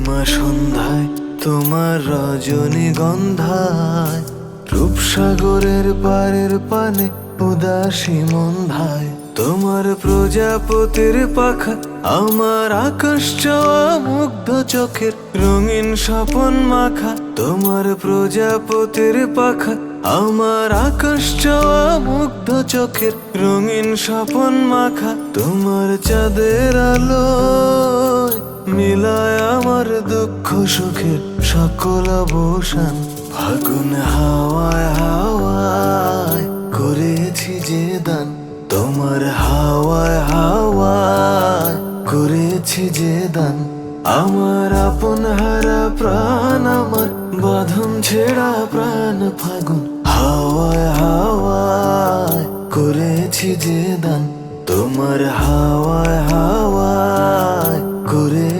পূর্ণিমা সন্ধ্যায় তোমার রজনীগন্ধায়, রূপসাগরের পারের পানে উদাসী মন্ধায়। তোমার প্রজাপতির পাখা আমার আকাশ চাওয়া মুগ্ধ চোখের রঙিন স্বপন মাখা। তোমার প্রজাপতির পাখা আমার আকাশ চাওয়া মুগ্ধ চোখের রঙিন স্বপন মাখা। তোমার চাঁদের আলো মিলায় আমার দুঃখ সুখের সকল অবসান। ফাগুন হাওয়ায় হাওয়ায় করেছি যে দান, তোমার হাওয়ায় হাওয়ায় করেছি যে দান। আমার আপন হারা প্রাণ, আমার বাঁধন ছেঁড়া প্রাণ ফাগুন হাওয়ায় হাওয়ায় করেছি যে দান, তোমার হাওয়ায় হাওয়ায় করে